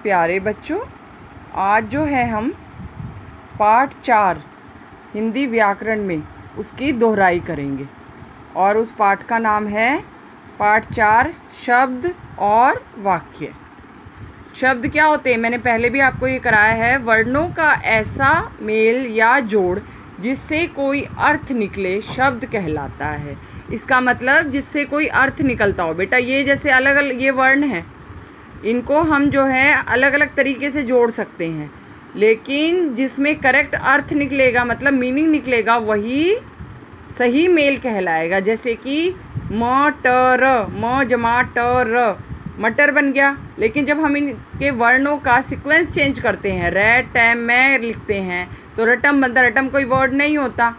प्यारे बच्चों, आज जो है हम पाठ 4 हिंदी व्याकरण में उसकी दोहराई करेंगे और उस पाठ का नाम है पाठ 4 शब्द और वाक्य। शब्द क्या होते हैं? मैंने पहले भी आपको ये कराया है। वर्णों का ऐसा मेल या जोड़ जिससे कोई अर्थ निकले शब्द कहलाता है। इसका मतलब जिससे कोई अर्थ निकलता हो। बेटा ये जैसे अलग अलग ये वर्ण हैं, इनको हम जो है अलग अलग तरीके से जोड़ सकते हैं, लेकिन जिसमें करेक्ट अर्थ निकलेगा मतलब मीनिंग निकलेगा वही सही मेल कहलाएगा। जैसे कि मटर, म जमा टर, मटर बन गया। लेकिन जब हम इनके वर्णों का सीक्वेंस चेंज करते हैं, रै टैम मैं लिखते हैं तो रटम बनता। रटम कोई वर्ड नहीं होता।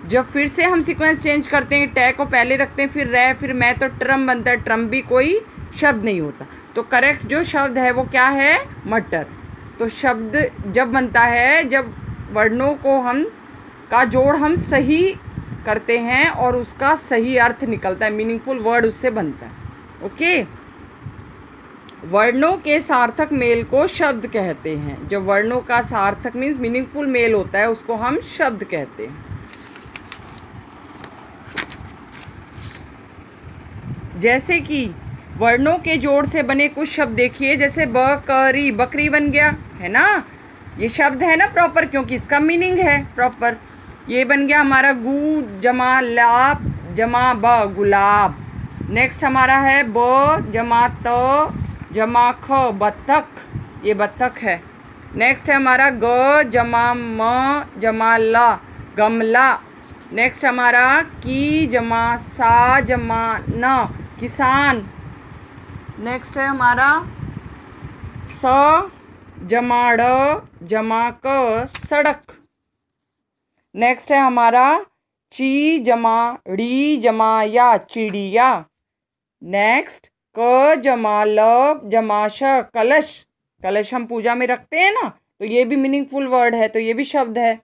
जब फिर से हम सीक्वेंस चेंज करते हैं, टै को पहले रखते हैं फिर रै फिर मैं, तो ट्रम बनता है। ट्रम भी कोई शब्द नहीं होता। तो करेक्ट जो शब्द है वो क्या है? मटर। तो शब्द जब बनता है जब वर्णों को हम का जोड़ हम सही करते हैं और उसका सही अर्थ निकलता है, मीनिंगफुल वर्ड उससे बनता है। ओके, वर्णों के सार्थक मेल को शब्द कहते हैं। जब वर्णों का सार्थक मीन्स मीनिंगफुल मेल होता है उसको हम शब्द कहते हैं। जैसे कि वर्णों के जोड़ से बने कुछ शब्द देखिए, जैसे बकरी, बकरी बन गया है ना, ये शब्द है ना प्रॉपर, क्योंकि इसका मीनिंग है प्रॉपर। ये बन गया हमारा गु जमा लाप जमा ब, गुलाब। नेक्स्ट हमारा है ब जमा त जमा ख, बत्तख, ये बत्तख है। नेक्स्ट है हमारा ग जमा म जमा ला, गमला। नेक्स्ट हमारा की जमा सा जमा न, किसान। नेक्स्ट है हमारा स जमा ड़ जमा क, सड़क। नेक्स्ट है हमारा ची जमा ड़ी जमा या, चिड़िया। नेक्स्ट क जमा ल जमा श, कलश। कलश हम पूजा में रखते हैं ना, तो ये भी मीनिंगफुल वर्ड है, तो ये भी शब्द है।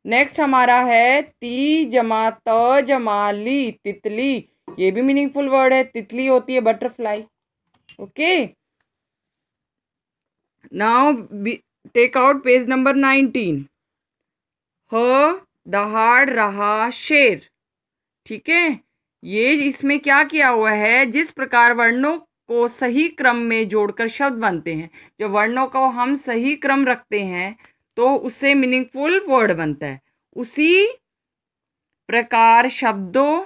नेक्स्ट हमारा है ती जमा त जमा ली, तितली। ये भी मीनिंगफुल वर्ड है। तितली होती है butterfly. Okay, now take out page number 19। ह दहाड़ रहा शेर। ठीक है, ये इसमें क्या किया हुआ है? जिस प्रकार वर्णों को सही क्रम में जोड़कर शब्द बनते हैं, जब वर्णों को हम सही क्रम रखते हैं तो उससे मीनिंगफुल वर्ड बनता है। उसी प्रकार शब्दों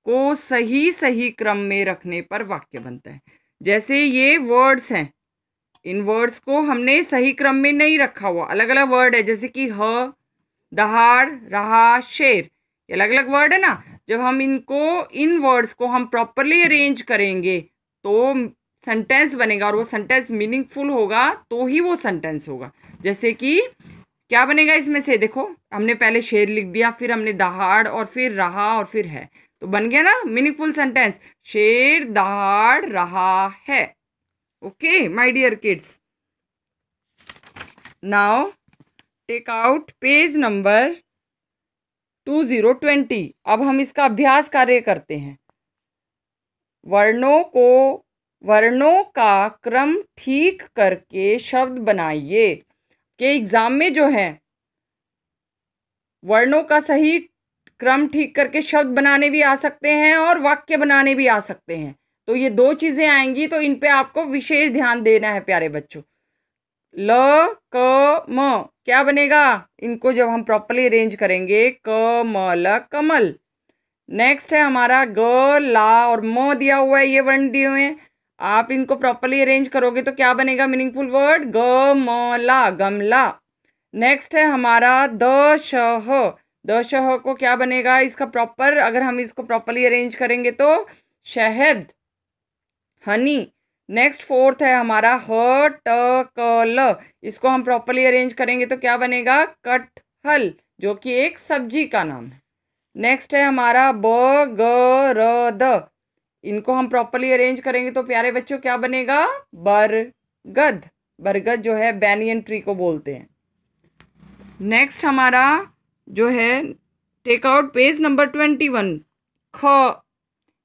को सही सही क्रम में रखने पर वाक्य बनता है। जैसे ये वर्ड्स हैं, इन वर्ड्स को हमने सही क्रम में नहीं रखा हुआ, अलग अलग वर्ड है। जैसे कि ह दहाड़ रहा शेर, ये अलग अलग वर्ड है ना। जब हम इन वर्ड्स को हम प्रॉपरली अरेंज करेंगे तो सेंटेंस बनेगा, और वो सेंटेंस मीनिंगफुल होगा तो ही वो सेंटेंस होगा। जैसे कि क्या बनेगा इसमें से? देखो, हमने पहले शेर लिख दिया, फिर हमने दहाड़ और फिर रहा और फिर है, तो बन गया ना मीनिंगफुल सेंटेंस। शेर दहाड़ रहा है। Okay my dear kids, now take out page number 2020। अब हम इसका अभ्यास कार्य करते हैं। वर्णों का क्रम ठीक करके शब्द बनाइए। के एग्जाम में जो है वर्णों का सही क्रम ठीक करके शब्द बनाने भी आ सकते हैं और वाक्य बनाने भी आ सकते हैं। तो ये दो चीजें आएंगी, तो इन पे आपको विशेष ध्यान देना है प्यारे बच्चों। ल क म क्या बनेगा? इनको जब हम प्रॉपरली अरेंज करेंगे, क म ल, कमल। नेक्स्ट है हमारा ग ला और म दिया हुआ है, ये वर्ण दिए हुए हैं। आप इनको प्रॉपरली अरेंज करोगे तो क्या बनेगा मीनिंगफुल वर्ड? ग म ला, गमला। नेक्स्ट है हमारा द शह। द शह को क्या बनेगा इसका प्रॉपर? अगर हम इसको प्रॉपरली अरेंज करेंगे तो शहद, हनी। नेक्स्ट फोर्थ है हमारा ह ट क ल, इसको हम प्रॉपरली अरेंज करेंगे तो क्या बनेगा? कटहल, जो कि एक सब्जी का नाम है। नेक्स्ट है हमारा ब ग र द, इनको हम प्रॉपरली अरेंज करेंगे तो प्यारे बच्चों क्या बनेगा? बरगद। बरगद जो है बैनियन ट्री को बोलते हैं। नेक्स्ट हमारा जो है टेक आउट पेज नंबर 21। ख,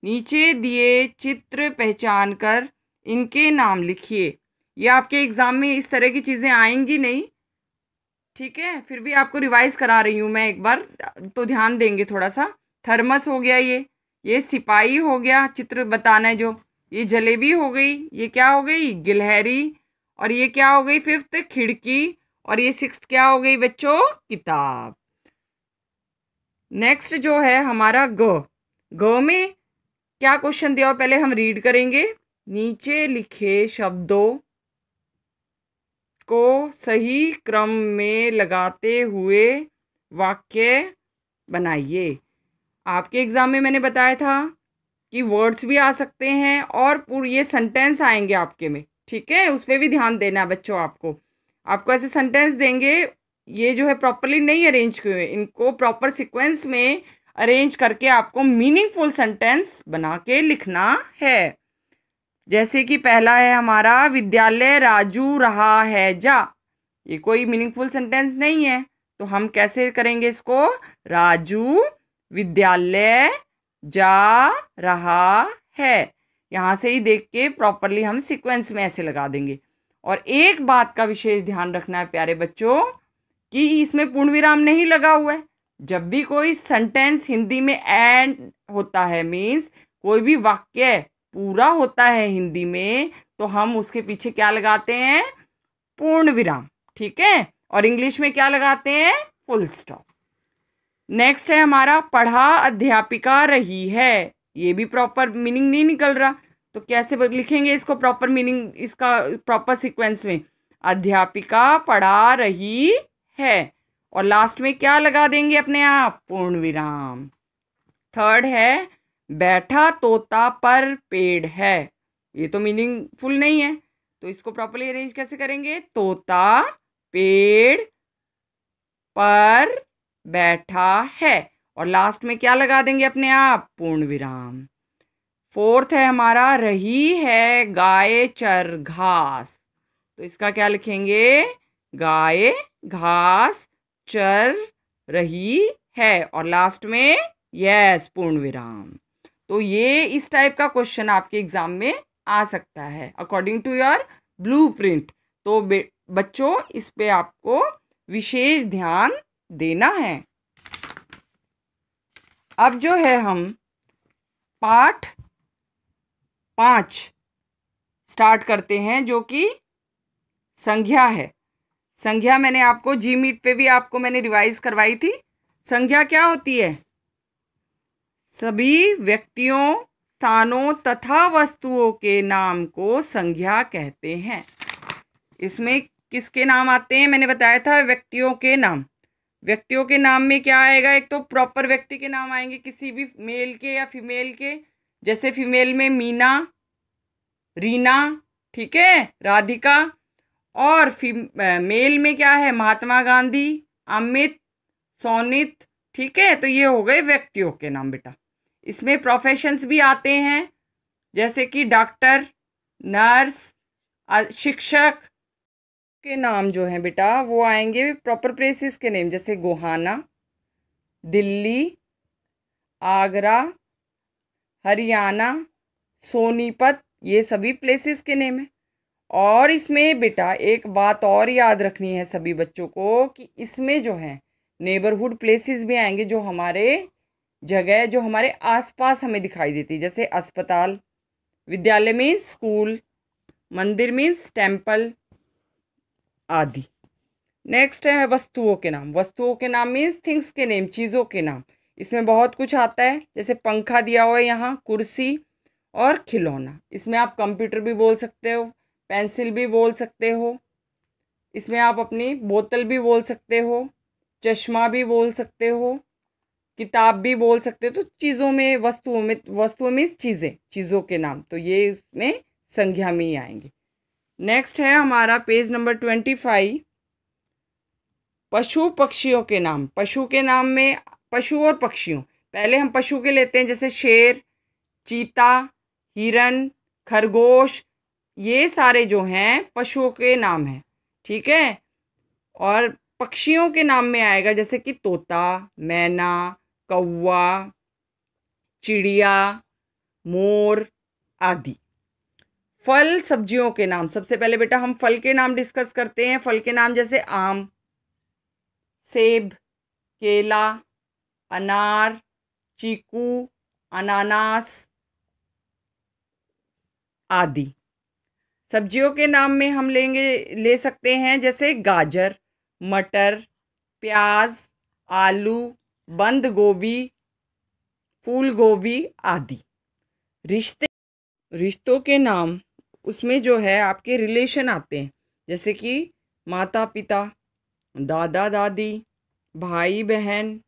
नीचे दिए चित्र पहचान कर इनके नाम लिखिए। ये आपके एग्ज़ाम में इस तरह की चीज़ें आएंगी नहीं, ठीक है। फिर भी आपको रिवाइज करा रही हूँ मैं एक बार, तो ध्यान देंगे थोड़ा सा। थर्मस हो गया, ये सिपाही हो गया, चित्र बताना है जो। ये जलेबी हो गई, ये क्या हो गई, गिलहरी। और ये क्या हो गई, फिफ्थ खिड़की। और ये सिक्स्थ क्या हो गई बच्चों, किताब। नेक्स्ट जो है हमारा ग में क्या क्वेश्चन दिया हो पहले हम रीड करेंगे। नीचे लिखे शब्दों को सही क्रम में लगाते हुए वाक्य बनाइए। आपके एग्ज़ाम में मैंने बताया था कि वर्ड्स भी आ सकते हैं और पूरे ये सेंटेंस आएंगे आपके में, ठीक है। उस पर भी ध्यान देना है बच्चों। आपको ऐसे सेंटेंस देंगे, ये जो है प्रॉपरली नहीं अरेंज किए हुए, इनको प्रॉपर सीक्वेंस में अरेंज करके आपको मीनिंगफुल सेंटेंस बना के लिखना है। जैसे कि पहला है हमारा, विद्यालय राजू रहा है जा। ये कोई मीनिंगफुल सेंटेंस नहीं है, तो हम कैसे करेंगे इसको, राजू विद्यालय जा रहा है। यहाँ से ही देख के प्रॉपरली हम सीक्वेंस में ऐसे लगा देंगे। और एक बात का विशेष ध्यान रखना है प्यारे बच्चों, कि इसमें पूर्ण विराम नहीं लगा हुआ है। जब भी कोई सेंटेंस हिंदी में एंड होता है, मीन्स कोई भी वाक्य पूरा होता है हिंदी में, तो हम उसके पीछे क्या लगाते हैं, पूर्ण विराम, ठीक है। और इंग्लिश में क्या लगाते हैं, फुल स्टॉप। नेक्स्ट है हमारा, पढ़ा अध्यापिका रही है। ये भी प्रॉपर मीनिंग नहीं निकल रहा, तो कैसे लिखेंगे इसको प्रॉपर मीनिंग, इसका प्रॉपर सीक्वेंस में, अध्यापिका पढ़ा रही है। और लास्ट में क्या लगा देंगे अपने आप, पूर्ण विराम। थर्ड है, बैठा तोता पर पेड़ है। ये तो मीनिंगफुल नहीं है, तो इसको प्रॉपरली अरेंज कैसे करेंगे, तोता पेड़ पर बैठा है। और लास्ट में क्या लगा देंगे अपने आप, पूर्ण विराम। फोर्थ है हमारा, रही है गाय चर घास। तो इसका क्या लिखेंगे, गाय घास चर रही है। और लास्ट में यस, पूर्ण विराम। तो ये इस टाइप का क्वेश्चन आपके एग्जाम में आ सकता है अकॉर्डिंग टू योर ब्लूप्रिंट। तो बच्चों इस पे आपको विशेष ध्यान देना है। अब जो है हम पाठ 5 स्टार्ट करते हैं, जो कि संज्ञा है। संज्ञा मैंने आपको जी मीट पे भी आपको मैंने रिवाइज करवाई थी। संज्ञा क्या होती है, सभी व्यक्तियों, स्थानों तथा वस्तुओं के नाम को संज्ञा कहते हैं। इसमें किसके नाम आते हैं, मैंने बताया था व्यक्तियों के नाम। व्यक्तियों के नाम में क्या आएगा, एक तो प्रॉपर व्यक्ति के नाम आएंगे, किसी भी मेल के या फीमेल के। जैसे फीमेल में मीना, रीना, ठीक है, राधिका। और मेल में क्या है, महात्मा गांधी, अमित, सोनित, ठीक है। तो ये हो गए व्यक्तियों के नाम बेटा। इसमें प्रोफेशंस भी आते हैं, जैसे कि डॉक्टर, नर्स, शिक्षक के नाम जो हैं बेटा वो आएंगे प्रॉपर प्लेसेस के नेम, जैसे गोहाना, दिल्ली, आगरा, हरियाणा, सोनीपत, ये सभी प्लेसेस के नेम हैं। और इसमें बेटा एक बात और याद रखनी है सभी बच्चों को, कि इसमें जो है नेबरहुड प्लेसेस भी आएंगे, जो हमारे जगह जो हमारे आसपास हमें दिखाई देती है, जैसे अस्पताल, विद्यालय मीन्स स्कूल, मंदिर मीन्स टेम्पल आदि। नेक्स्ट है वस्तुओं के नाम। वस्तुओं के नाम मीन्स थिंग्स के नेम, चीज़ों के नाम। इसमें बहुत कुछ आता है, जैसे पंखा दिया हुआ है यहाँ, कुर्सी और खिलौना। इसमें आप कंप्यूटर भी बोल सकते हो, पेंसिल भी बोल सकते हो, इसमें आप अपनी बोतल भी बोल सकते हो, चश्मा भी बोल सकते हो, किताब भी बोल सकते हो। तो चीज़ों में, वस्तुओं में चीज़ें, चीज़ों के नाम, तो ये इसमें संज्ञा में ही आएंगे। नेक्स्ट है हमारा पेज नंबर 25, पशु पक्षियों के नाम। पशु के नाम में पशु और पक्षियों, पहले हम पशु के लेते हैं, जैसे शेर, चीता, हिरन, खरगोश, ये सारे जो हैं पशुओं के नाम हैं, ठीक है। और पक्षियों के नाम में आएगा जैसे कि तोता, मैना, कौवा, चिड़िया, मोर आदि। फल सब्जियों के नाम, सबसे पहले बेटा हम फल के नाम डिस्कस करते हैं। फल के नाम जैसे आम, सेब, केला, अनार, चीकू, अनानास आदि। सब्जियों के नाम में हम ले सकते हैं जैसे गाजर, मटर, प्याज, आलू, बंद गोभी, फूल गोभी आदि। रिश्तों के नाम, उसमें जो है आपके रिलेशन आते हैं, जैसे कि माता पिता, दादा दादी, भाई बहन,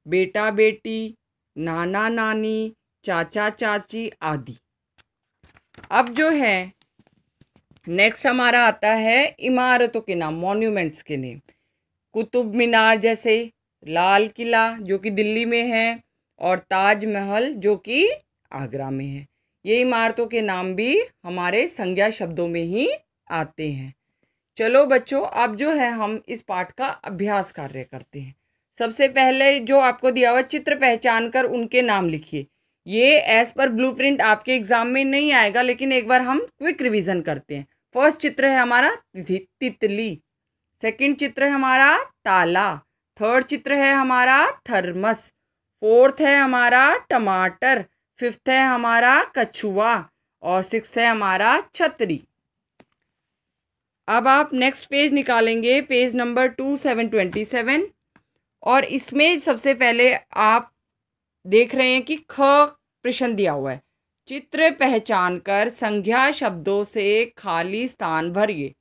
बेटा बेटी, नाना नानी, चाचा चाची आदि। अब जो है नेक्स्ट हमारा आता है इमारतों के नाम, मॉन्यूमेंट्स के नेम। कुतुब मीनार जैसे लाल किला जो कि दिल्ली में है, और ताजमहल जो कि आगरा में है। ये इमारतों के नाम भी हमारे संज्ञा शब्दों में ही आते हैं। चलो बच्चों, अब जो है हम इस पाठ का अभ्यास कार्य करते हैं। सबसे पहले जो आपको दिया हुआ चित्र पहचान कर उनके नाम लिखिए। ये एज पर ब्लूप्रिंट आपके एग्जाम में नहीं आएगा, लेकिन एक बार हम क्विक रिवीजन करते हैं। फर्स्ट चित्र है हमारा तितली, सेकंड चित्र है हमारा ताला, थर्ड चित्र है हमारा थर्मस, फोर्थ है हमारा टमाटर, फिफ्थ है हमारा कछुआ, और सिक्स्थ है हमारा छतरी। अब आप नेक्स्ट पेज निकालेंगे, पेज नंबर 2727, और इसमें सबसे पहले आप देख रहे हैं कि ख प्रश्न दिया हुआ है। चित्र पहचान कर संज्ञा शब्दों से खाली स्थान भरिए।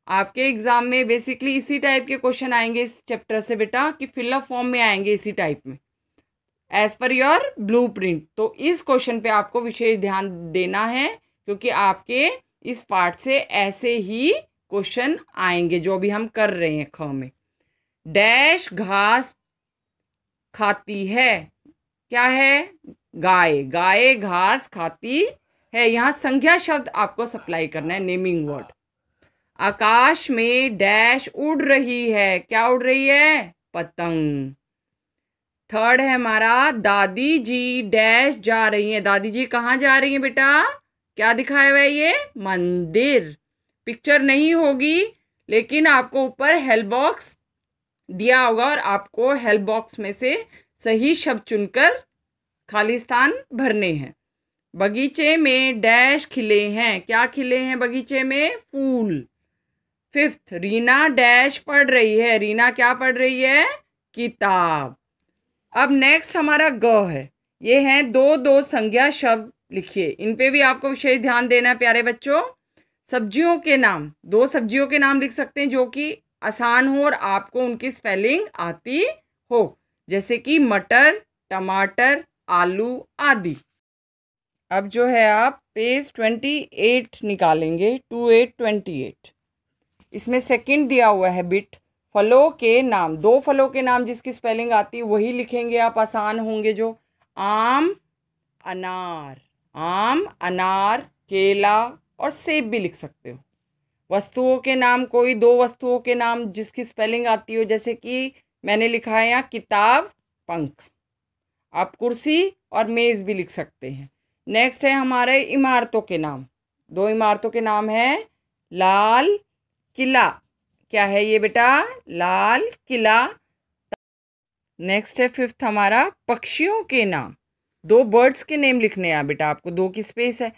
आपके एग्जाम में बेसिकली इसी टाइप के क्वेश्चन आएंगे इस चैप्टर से बेटा, कि फिलअप फॉर्म में आएंगे इसी टाइप में एज पर योर ब्लूप्रिंट। तो इस क्वेश्चन पे आपको विशेष ध्यान देना है, क्योंकि आपके इस पार्ट से ऐसे ही क्वेश्चन आएंगे जो अभी हम कर रहे हैं। ख में डैश घास खाती है, क्या है? गाय। गाय घास खाती है, यहाँ संज्ञा शब्द आपको सप्लाई करना है, नेमिंग वर्ड। आकाश में डैश उड़ रही है, क्या उड़ रही है? पतंग। थर्ड है हमारा दादी जी डैश जा रही हैं। दादी जी कहाँ जा रही हैं बेटा? क्या दिखाया हुआ है? ये मंदिर। पिक्चर नहीं होगी, लेकिन आपको ऊपर हेल्प बॉक्स दिया होगा, और आपको हेल्प बॉक्स में से सही शब्द चुनकर खाली स्थान भरने हैं। बगीचे में डैश खिले हैं, क्या खिले हैं बगीचे में? फूल। फिफ्थ, रीना डैश पढ़ रही है। रीना क्या पढ़ रही है? किताब। अब नेक्स्ट हमारा ग है। ये हैं दो दो संज्ञा शब्द, लिखिए। इन पे भी आपको विशेष ध्यान देना है प्यारे बच्चों। सब्जियों के नाम, दो सब्जियों के नाम लिख सकते हैं जो कि आसान हो और आपको उनकी स्पेलिंग आती हो, जैसे कि मटर, टमाटर, आलू आदि। अब जो है आप पेज 28 निकालेंगे, 2828। इसमें सेकंड दिया हुआ है बिट, फलों के नाम। दो फलों के नाम जिसकी स्पेलिंग आती है वही लिखेंगे आप, आसान होंगे जो। आम, अनार। आम, अनार, केला और सेब भी लिख सकते हो। वस्तुओं के नाम, कोई दो वस्तुओं के नाम जिसकी स्पेलिंग आती हो, जैसे कि मैंने लिखा है यहाँ किताब, पंख। आप कुर्सी और मेज़ भी लिख सकते हैं। नेक्स्ट है हमारे इमारतों के नाम। दो इमारतों के नाम है लाल किला। क्या है ये बेटा? लाल किला। नेक्स्ट है फिफ्थ हमारा पक्षियों के नाम। दो बर्ड्स के नेम लिखने हैं बेटा आपको, दो की स्पेस है,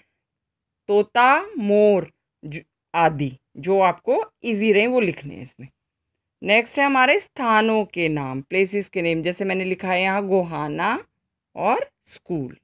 तोता, मोर आदि, जो आपको इजी रहे वो लिखने हैं इसमें। नेक्स्ट है हमारे स्थानों के नाम, प्लेसेस के नेम, जैसे मैंने लिखा है यहाँ गोहाना और स्कूल।